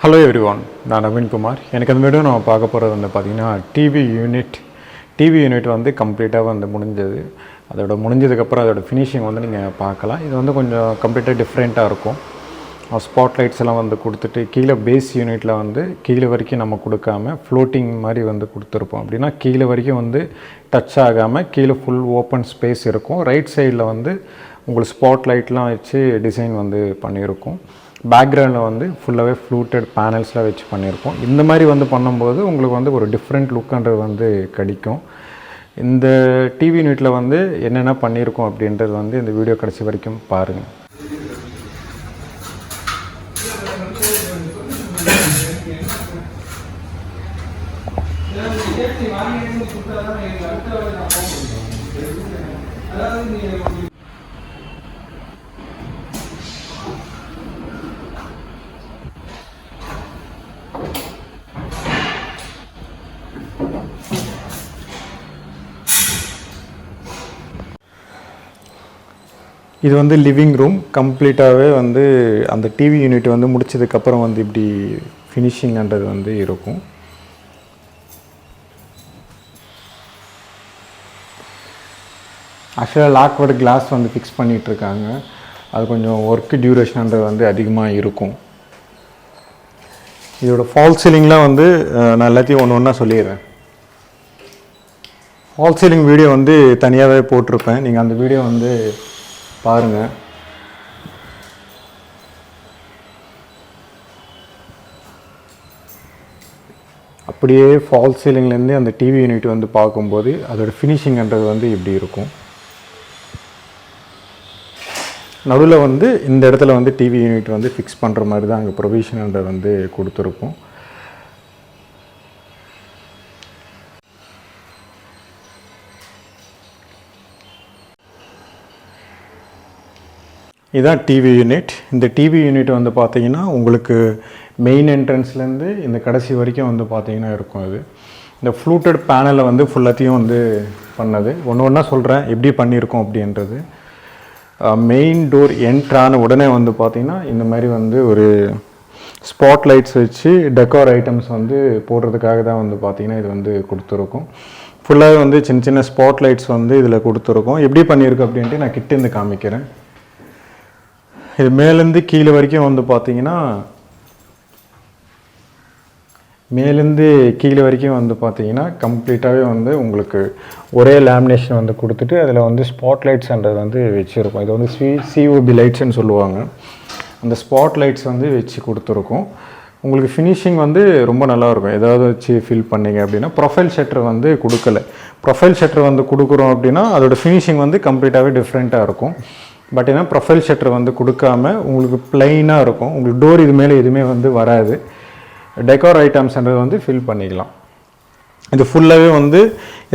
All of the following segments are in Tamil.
Hello everyone, நான் நவீன் குமார். எனக்கு அந்த வீடியோ நான் பார்க்க போகிறது வந்து பார்த்தீங்கன்னா டிவி யூனிட் வந்து கம்ப்ளீட்டாக வந்து முடிஞ்சது. அதோட முடிஞ்சதுக்கப்புறம் அதோட ஃபினிஷிங் வந்து நீங்கள் பார்க்கலாம். இது வந்து கொஞ்சம் கம்ப்ளீட்டாக டிஃப்ரெண்ட்டாக இருக்கும். ஸ்பாட் லைட்ஸ் எல்லாம் வந்து கொடுத்துட்டு கீழே பேஸ் யூனிட்டில் வந்து கீழே வரைக்கும் நம்ம கொடுக்காம ஃப்ளோட்டிங் மாதிரி வந்து கொடுத்துருப்போம். அப்படின்னா கீழே வரைக்கும் வந்து டச் ஆகாமல் கீழே ஃபுல் ஓப்பன் ஸ்பேஸ் இருக்கும். ரைட் சைடில் வந்து உங்களுக்கு ஸ்பாட் லைட்லாம் வச்சு டிசைன் வந்து பண்ணியிருக்கும். பேக்ரவுண்டில் வந்து ஃபுல்லாகவே ஃப்ளூட்டட் பேனல்ஸ்லாம் வச்சு பண்ணியிருக்கோம். இந்த மாதிரி வந்து பண்ணும்போது உங்களுக்கு வந்து ஒரு டிஃப்ரெண்ட் லுக்குன்றது வந்து கிடைக்கும். இந்த டிவி யூனிட்டில் வந்து என்னென்ன பண்ணியிருக்கோம் அப்படின்றது வந்து இந்த வீடியோ கடைசி வரைக்கும் பாருங்கள். இது வந்து லிவிங் ரூம் கம்ப்ளீட்டாகவே வந்து அந்த டிவி யூனிட் வந்து முடிச்சதுக்கப்புறம் வந்து இப்படி ஃபினிஷிங்ன்றது வந்து இருக்கும். ஆக்சுவலாக லாக்வர்டு கிளாஸ் வந்து ஃபிக்ஸ் பண்ணிகிட்ருக்காங்க. அது கொஞ்சம் ஒர்க்கு டியூரேஷன்ன்றது வந்து அதிகமாக இருக்கும். இதோட ஃபால் சீலிங்லாம் வந்து நான் எல்லாத்தையும் ஒன்று ஒன்றா சொல்லிடுறேன். ஃபால் சீலிங் வீடியோ வந்து தனியாகவே போட்டிருப்பேன். நீங்கள் அந்த வீடியோ வந்து பாருங்கள். அப்படியே ஃபால் சீலிங்லேருந்து அந்த டிவி யூனிட் வந்து பார்க்கும்போது அதோட ஃபினிஷிங்ன்றது வந்து இப்படி இருக்கும். நடுவில் வந்து இந்த இடத்துல வந்து டிவி யூனிட் வந்து ஃபிக்ஸ் பண்ணுற மாதிரி தான் அங்கே ப்ரொவிஷன்ன்றது வந்து கொடுத்துருப்போம். இதுதான் டிவி யூனிட். இந்த டிவி யூனிட் வந்து பார்த்தீங்கன்னா உங்களுக்கு மெயின் என்ட்ரன்ஸ்லேருந்து இந்த கடைசி வரைக்கும் வந்து பார்த்தீங்கன்னா இருக்கும். இது இந்த ஃப்ளூட்டட் பேனலை வந்து ஃபுல்லாத்தையும் வந்து பண்ணது. ஒன்று ஒன்றா சொல்கிறேன் எப்படி பண்ணியிருக்கோம் அப்படின்றது. மெயின் டோர் என்ட்ரான உடனே வந்து பார்த்திங்கன்னா இந்த மாதிரி வந்து ஒரு ஸ்பாட் லைட்ஸ் வச்சு டெக்கார் ஐட்டம்ஸ் வந்து போடுறதுக்காக தான் வந்து பார்த்திங்கன்னா இது வந்து கொடுத்துருக்கோம். ஃபுல்லாகவே வந்து சின்ன சின்ன ஸ்பாட் லைட்ஸ் வந்து இதில் கொடுத்துருக்கோம். எப்படி பண்ணியிருக்கோம் அப்படின்ட்டு நான் கிட்டேருந்து காமிக்கிறேன். இது மேலேருந்து கீழே வரைக்கும் வந்து பார்த்தீங்கன்னா கம்ப்ளீட்டாகவே வந்து உங்களுக்கு ஒரே லேமினேஷன் வந்து கொடுத்துட்டு அதில் வந்து ஸ்பாட் லைட்ஸ்ன்றது வந்து வச்சுருக்கோம். இது வந்து சிஓபி லைட்ஸ்ன்னு சொல்லுவாங்க. அந்த ஸ்பாட் லைட்ஸ் வந்து வச்சு கொடுத்துருக்கோம். உங்களுக்கு ஃபினிஷிங் வந்து ரொம்ப நல்லாயிருக்கும். ஏதாவது வச்சு ஃபில் பண்ணிங்க அப்படின்னா ப்ரொஃபைல் ஷட்டர் வந்து கொடுக்கல. ப்ரொஃபைல் ஷட்டர் வந்து கொடுக்குறோம் அப்படின்னா அதோட ஃபினிஷிங் வந்து கம்ப்ளீட்டாகவே டிஃப்ரெண்ட்டாக இருக்கும். பட் ஏன்னா ப்ரொஃபைல் ஷட்டர் வந்து கொடுக்காம உங்களுக்கு பிளைனாக இருக்கும். உங்களுக்கு டோர் இது மேலே எதுவுமே வந்து வராது. டெக்கார் ஐட்டம்ஸ்ன்றது வந்து ஃபில் பண்ணிக்கலாம். இது ஃபுல்லாகவே வந்து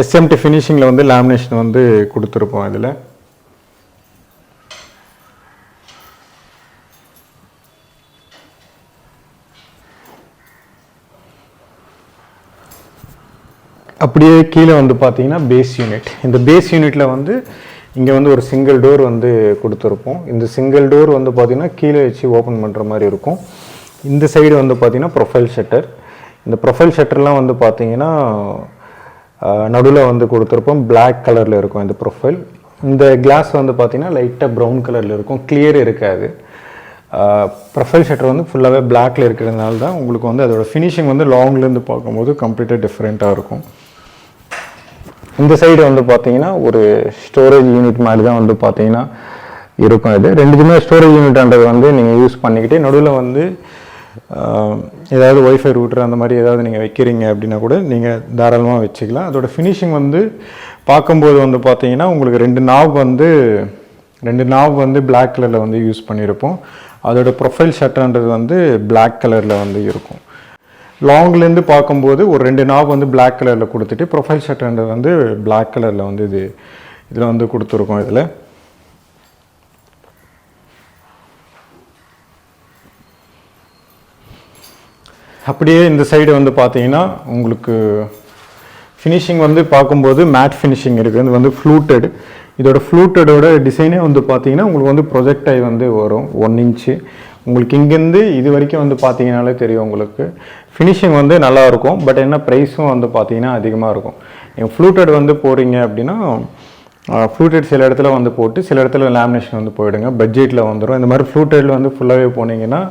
எஸ்எம்டி ஃபினிஷிங்கில் வந்து லேமினேஷன் வந்து கொடுத்துருப்போம். இதில் அப்படியே கீழே வந்து பார்த்தீங்கன்னா பேஸ் யூனிட். இந்த பேஸ் யூனிட்டில் வந்து இங்கே வந்து ஒரு சிங்கிள் டோர் வந்து கொடுத்துருப்போம். இந்த சிங்கிள் டோர் வந்து பார்த்திங்கன்னா கீழே வச்சு ஓப்பன் பண்ணுற மாதிரி இருக்கும். இந்த சைடு வந்து பார்த்திங்கன்னா ப்ரொஃபைல் ஷட்டர். இந்த ப்ரொஃபைல் ஷட்டர்லாம் வந்து பார்த்திங்கன்னா நடுவில் வந்து கொடுத்துருப்போம். பிளாக் கலரில் இருக்கும் இந்த ப்ரொஃபைல். இந்த கிளாஸ் வந்து பார்த்திங்கன்னா லைட்டாக ப்ரௌன் கலரில் இருக்கும். கிளியர் இருக்காது. ப்ரொஃபைல் ஷட்டர் வந்து ஃபுல்லாகவே பிளாக்கில் இருக்கிறதுனால தான் உங்களுக்கு வந்து அதோடய ஃபினிஷிங் வந்து லாங்லேருந்து பார்க்கும்போது கம்ப்ளீட்டாக டிஃப்ரெண்ட்டாக இருக்கும். இந்த சைடு வந்து பார்த்தீங்கன்னா ஒரு ஸ்டோரேஜ் யூனிட் மாதிரி தான் வந்து பார்த்தீங்கன்னா இருக்கும். இது ரெண்டுக்குமே ஸ்டோரேஜ் யூனிட்ன்றது வந்து நீங்கள் யூஸ் பண்ணிக்கிட்டே நடுவில் வந்து ஏதாவது ஒய்ஃபை ரூட்டர் அந்த மாதிரி ஏதாவது நீங்கள் வைக்கிறீங்க அப்படின்னா கூட நீங்கள் தாராளமாக வச்சுக்கலாம். அதோட ஃபினிஷிங் வந்து பார்க்கும்போது வந்து பார்த்தீங்கன்னா உங்களுக்கு ரெண்டு நாப் வந்து பிளாக் கலரில் வந்து யூஸ் பண்ணியிருப்போம். அதோட ப்ரொஃபைல் ஷட்டர்ன்றது வந்து பிளாக் கலரில் வந்து இருக்கும். லாங்லேருந்து பார்க்கும்போது ஒரு ரெண்டு நாப் வந்து பிளாக் கலரில் கொடுத்துட்டு ப்ரொஃபைல் ஷட்டர்ன்றது வந்து பிளாக் கலரில் வந்து இதில் வந்து கொடுத்துருக்கோம். இதில் அப்படியே இந்த சைடு வந்து பார்த்தீங்கன்னா உங்களுக்கு ஃபினிஷிங் வந்து பார்க்கும்போது மேட் ஃபினிஷிங் இருக்குது. இது வந்து ஃப்ளூட்டட். இதோட ஃப்ளூட்டடோட டிசைனே வந்து பார்த்தீங்கன்னா உங்களுக்கு வந்து ப்ரொஜெக்ட் ஆகி வந்து வரும் 1 இன்ச்சு உங்களுக்கு இங்கேருந்து இது வரைக்கும் வந்து பார்த்தீங்கனாலே தெரியும் உங்களுக்கு ஃபினிஷிங் வந்து நல்லாயிருக்கும். பட் என்ன ப்ரைஸும் வந்து பார்த்தீங்கன்னா அதிகமாக இருக்கும். நீங்கள் ஃப்ளூட்டட் வந்து போகிறீங்க அப்படின்னா ஃப்ளூட்டட் சில இடத்துல வந்து போட்டு சில இடத்துல லேமினேஷன் வந்து போயிடுங்க, பட்ஜெட்டில் வந்துடும். இந்த மாதிரி ஃப்ளூட்டடில் வந்து ஃபுல்லாகவே போனீங்கன்னா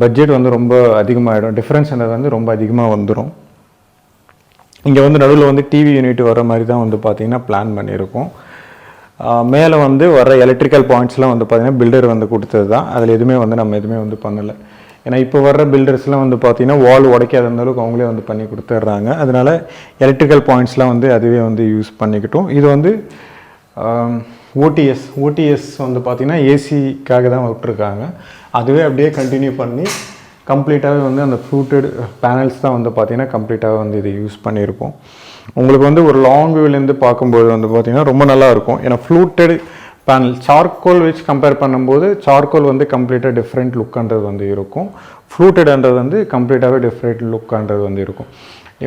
பட்ஜெட் வந்து ரொம்ப அதிகமாகிடும், டிஃப்ரென்ஸ்ன்றது வந்து ரொம்ப அதிகமாக வந்துடும். இங்கே வந்து நடுவில் வந்து டிவி யூனிட் வர மாதிரி தான் வந்து பார்த்திங்கன்னா பிளான் பண்ணியிருக்கோம். மேலே வந்து வர எலக்ட்ரிக்கல் பாயிண்ட்ஸ்லாம் வந்து பார்த்திங்கன்னா பில்டர் வந்து கொடுத்தது தான், அதில் எதுவுமே வந்து நம்ம எதுவுமே வந்து பண்ணலை. ஏன்னா இப்போ வர்ற பில்டர்ஸ்லாம் வந்து பார்த்திங்கன்னா வால் உடைக்காத அளவுக்கு அவங்களே வந்து பண்ணி கொடுத்துட்றாங்க. அதனால் எலக்ட்ரிக்கல் பாயிண்ட்ஸ்லாம் வந்து அதுவே வந்து யூஸ் பண்ணிக்கிட்டோம். இது வந்து ஓடிஎஸ் வந்து பார்த்திங்கன்னா ஏசிக்காக தான் விட்டுருக்காங்க. அதுவே அப்படியே கண்டினியூ பண்ணி கம்ப்ளீட்டாகவே வந்து அந்த ஃப்ளூட்டட் பேனல்ஸ் தான் வந்து பார்த்திங்கன்னா கம்ப்ளீட்டாக வந்து இது யூஸ் பண்ணியிருக்கோம். உங்களுக்கு வந்து ஒரு லாங் வியூலேருந்து பார்க்கும்போது வந்து பார்த்திங்கன்னா ரொம்ப நல்லாயிருக்கும். ஏன்னா ஃப்ளூட்டட் பேனல் சார்கோல் வச்சு கம்பேர் பண்ணும்போது சார்கோல் வந்து கம்ப்ளீட்டாக டிஃப்ரெண்ட் லுக்குன்றது வந்து இருக்கும், ஃப்ளூட்டட்ன்றது வந்து கம்ப்ளீட்டாகவே டிஃப்ரெண்ட் லுக்குன்றது வந்து இருக்கும்.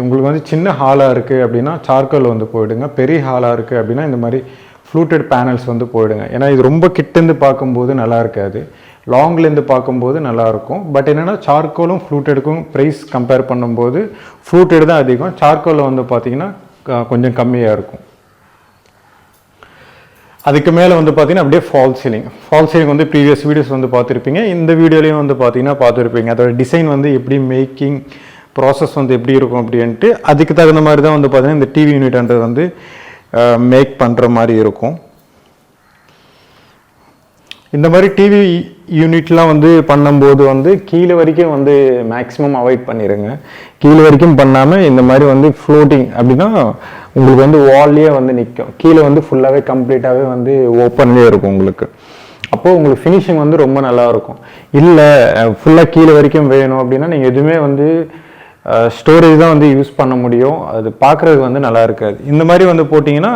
உங்களுக்கு வந்து சின்ன ஹாலாக இருக்குது அப்படின்னா சார்கோல் வந்து போயிடுங்க, பெரிய ஹாலாக இருக்குது அப்படின்னா இந்த மாதிரி ஃப்ளூட்டட் பேனல்ஸ் வந்து போயிடுங்க. ஏன்னா இது ரொம்ப கிட்டேருந்து பார்க்கும்போது நல்லா இருக்காது, லாங்லேருந்து பார்க்கும்போது நல்லாயிருக்கும். பட் என்னென்னா சார்கோலும் ஃப்ளூட்டடுக்கும் ப்ரைஸ் கம்பேர் பண்ணும்போது ஃப்ளூட்டட் தான் அதிகம், சார்கோலில் வந்து பார்த்திங்கன்னா கொஞ்சம் கம்மியாக இருக்கும். அதுக்கு மேலே வந்து பார்த்திங்கன்னா அப்படியே ஃபால் சீலிங் வந்து ப்ரீவியஸ் வீடியோஸ் வந்து பார்த்துருப்பீங்க, இந்த வீடியோலையும் வந்து பார்த்துருப்பீங்க. அதோட டிசைன் வந்து எப்படி மேக்கிங் ப்ராசஸ் வந்து எப்படி இருக்கும் அப்படின்ட்டு அதுக்கு தகுந்த மாதிரி தான் வந்து பார்த்திங்கன்னா இந்த டிவி யூனிட்ன்றது வந்து மேக் பண்ணுற மாதிரி இருக்கும். இந்த மாதிரி டிவி யூனிட்லாம் வந்து பண்ணும்போது வந்து கீழே வரைக்கும் வந்து மேக்ஸிமம் அவாய்ட் பண்ணிடுங்க. கீழே வரைக்கும் பண்ணாமல் இந்த மாதிரி வந்து ஃப்ளோட்டிங் அப்படின்னா உங்களுக்கு வந்து வால்லையே வந்து நிற்கும், கீழே வந்து ஃபுல்லாகவே கம்ப்ளீட்டாகவே வந்து ஓப்பன்லேயே இருக்கும் உங்களுக்கு. அப்போது உங்களுக்கு ஃபினிஷிங் வந்து ரொம்ப நல்லாயிருக்கும். இல்லை ஃபுல்லாக கீழே வரைக்கும் வேணும் அப்படின்னா நீங்கள் எதுவுமே வந்து ஸ்டோரேஜ் தான் வந்து யூஸ் பண்ண முடியும், அது பார்க்குறதுக்கு வந்து நல்லா இருக்காது. இந்த மாதிரி வந்து போட்டிங்கன்னா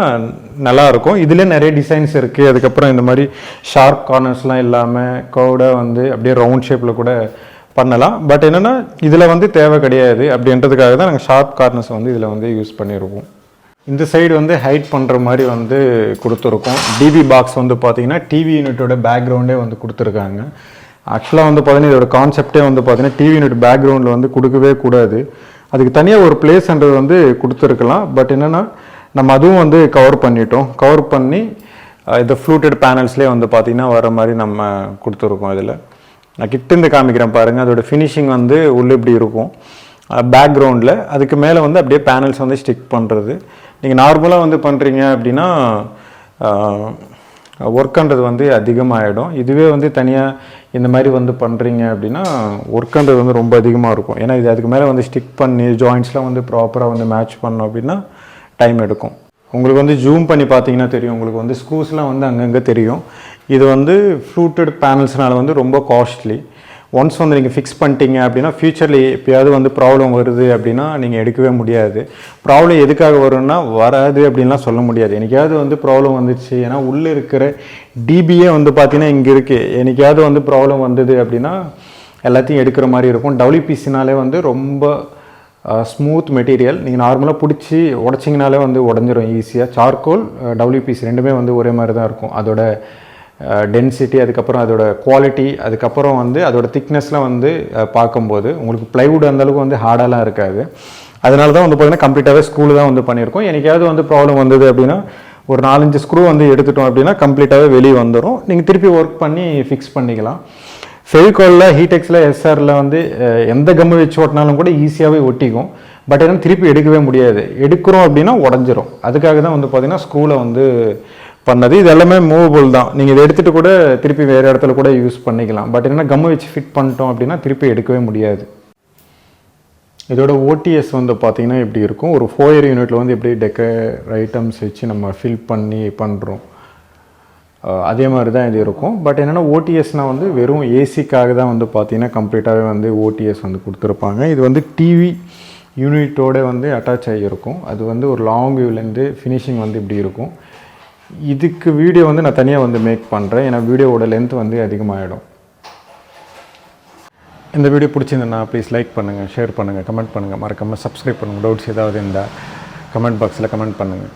நல்லாயிருக்கும். இதில் நிறைய டிசைன்ஸ் இருக்குது. அதுக்கப்புறம் இந்த மாதிரி ஷார்ப் கார்னர்ஸ்லாம் இல்லாமல் கர்வ்டாக வந்து அப்படியே ரவுண்ட் ஷேப்பில் கூட பண்ணலாம். பட் என்னென்னா இதில் வந்து தேவை கிடையாது அப்படின்றதுக்காக தான் நாங்கள் ஷார்ப் கார்னர்ஸ் வந்து இதில் வந்து யூஸ் பண்ணியிருக்கோம். இந்த சைடு வந்து ஹைட் பண்ணுற மாதிரி வந்து கொடுத்துருக்கோம். டிபி பாக்ஸ் வந்து பார்த்திங்கன்னா டிவி யூனிட்டோட பேக்ரவுண்டே வந்து கொடுத்துருக்காங்க. ஆக்சுவலாக வந்து பார்த்தீங்கன்னா இதோட கான்செப்டே வந்து பார்த்தீங்கன்னா டிவி யூனிட் பேக்ரவுண்டில் வந்து கொடுக்கவே கூடாது, அதுக்கு தனியாக ஒரு பிளேஸ்ன்றது வந்து கொடுத்துருக்கலாம். பட் என்னென்னா நம்ம அதுவும் வந்து கவர் பண்ணி இந்த ஃப்ளூட்டட் பேனல்ஸ்லேயே வந்து பார்த்திங்கன்னா வர மாதிரி நம்ம கொடுத்துருக்கோம். இதில் நான் கிட்டேருந்து காமிக்கிறேன் பாருங்கள், அதோட ஃபினிஷிங் வந்து உள்ளே இப்படி இருக்கும் பேக்ரவுண்டில். அதுக்கு மேலே வந்து அப்படியே பேனல்ஸ் வந்து ஸ்டிக் பண்ணுறது. நீங்கள் நார்மலாக வந்து பண்ணுறீங்க அப்படின்னா ஒர்க்குன்றது வந்து அதிகமாகிடும். இதுவே வந்து தனியாக இந்த மாதிரி வந்து பண்ணுறீங்க அப்படின்னா ஒர்க்குன்றது வந்து ரொம்ப அதிகமாக இருக்கும். ஏன்னா இது அதுக்கு மேலே வந்து ஸ்டிக் பண்ணி ஜாயிண்ட்ஸ்லாம் வந்து ப்ராப்பராக வந்து மேட்ச் பண்ணோம் அப்படின்னா டைம் எடுக்கும். உங்களுக்கு வந்து ஜூம் பண்ணி பார்த்தீங்கன்னா தெரியும், உங்களுக்கு வந்து ஸ்க்ரூஸ்லாம் வந்து அங்கங்கே தெரியும். இது வந்து ஃப்ளூட்டட் பேனல்ஸ்னால் வந்து ரொம்ப காஸ்ட்லி. ஒன்ஸ் வந்து நீங்கள் ஃபிக்ஸ் பண்ணிட்டீங்க அப்படின்னா ஃப்யூச்சரில் எப்பயாவது வந்து ப்ராப்ளம் வருது அப்படின்னா நீங்கள் எடுக்கவே முடியாது. ப்ராப்ளம் எதுக்காக வரும்னா வராது அப்படின்லாம் சொல்ல முடியாது. எனக்காவது வந்து ப்ராப்ளம் வந்துச்சு, ஏன்னா உள்ளே இருக்கிற டிபியே வந்து பார்த்தீங்கன்னா இங்கே இருக்குது, எனக்காவது வந்து ப்ராப்ளம் வந்தது அப்படின்னா எல்லாத்தையும் எடுக்கிற மாதிரி இருக்கும். WPCனாலே வந்து ரொம்ப ஸ்மூத் மெட்டீரியல், நீங்கள் நார்மலாக பிடிச்சி உடச்சிங்கனாலே வந்து உடஞ்சிரும் ஈஸியாக. சார்கோல் WPC ரெண்டுமே வந்து ஒரே மாதிரி தான் இருக்கும். அதோட டென்சிட்டி, அதுக்கப்புறம் அதோட குவாலிட்டி, அதுக்கப்புறம் வந்து அதோட திக்னஸ்லாம் வந்து பார்க்கும்போது உங்களுக்கு ப்ளைவுட் அந்தளவுக்கு வந்து ஹார்டாலாம் இருக்காது. அதனால தான் வந்து பார்த்திங்கன்னா கம்ப்ளீட்டாகவே ஸ்க்ரூ தான் வந்து பண்ணியிருக்கோம். எனக்காவது வந்து ப்ராப்ளம் வந்தது அப்படின்னா ஒரு 4-5 ஸ்க்ரூ வந்து எடுத்துட்டோம் அப்படின்னா கம்ப்ளீட்டாகவே வெளியே வந்துடும். நீங்கள் திருப்பி ஒர்க் பண்ணி ஃபிக்ஸ் பண்ணிக்கலாம். ஃபெவிகாலில், ஹீடெக்ஸில், SRல வந்து எந்த கம்மு வச்சு ஓட்டினாலும் கூட ஈஸியாகவே ஒட்டிக்கும். பட் என்ன திருப்பி எடுக்கவே முடியாது, எடுக்கிறோம் அப்படின்னா உடஞ்சிரும். அதுக்காக தான் வந்து பார்த்திங்கன்னா ஸ்க்ரூவில் வந்து பண்ணது. இது எல்லாமே மூவபிள் தான், நீங்கள் இதை எடுத்துகிட்டு கூட திருப்பி வேறு இடத்துல கூட யூஸ் பண்ணிக்கலாம். பட் என்னென்னா கம்மு வச்சு ஃபிட் பண்ணிட்டோம் அப்படின்னா திருப்பி எடுக்கவே முடியாது. இதோட ஓடிஎஸ் வந்து பார்த்திங்கன்னா இப்படி இருக்கும். ஒரு 4 யூனிட்டில் வந்து எப்படி டெக்கர் ஐட்டம்ஸ் வச்சு நம்ம ஃபில் பண்ணி பண்ணுறோம் அதே மாதிரி தான் இது இருக்கும். பட் என்னென்னா ஓடிஎஸ்னால் வந்து வெறும் ஏசிக்காக தான் வந்து பார்த்திங்கன்னா கம்ப்ளீட்டாகவே வந்து ஓடிஎஸ் வந்து கொடுத்துருப்பாங்க. இது வந்து டிவி யூனிட்டோட வந்து அட்டாச் ஆகியிருக்கும். அது வந்து ஒரு லாங் வியூலேருந்து ஃபினிஷிங் வந்து இப்படி இருக்கும். இதுக்கு வீடியோ வந்து நான் தனியாக வந்து மேக் பண்ணுறேன், ஏன்னா வீடியோவோட லென்த் வந்து அதிகமாகிடும். இந்த வீடியோ பிடிச்சிருந்தேன்னா ப்ளீஸ் லைக் பண்ணுங்கள், ஷேர் பண்ணுங்கள், கமெண்ட் பண்ணுங்கள், மறக்காமல் சப்ஸ்கிரைப் பண்ணுங்கள். டவுட்ஸ் ஏதாவது இருந்தால் கமெண்ட் பாக்ஸில் கமெண்ட் பண்ணுங்கள்.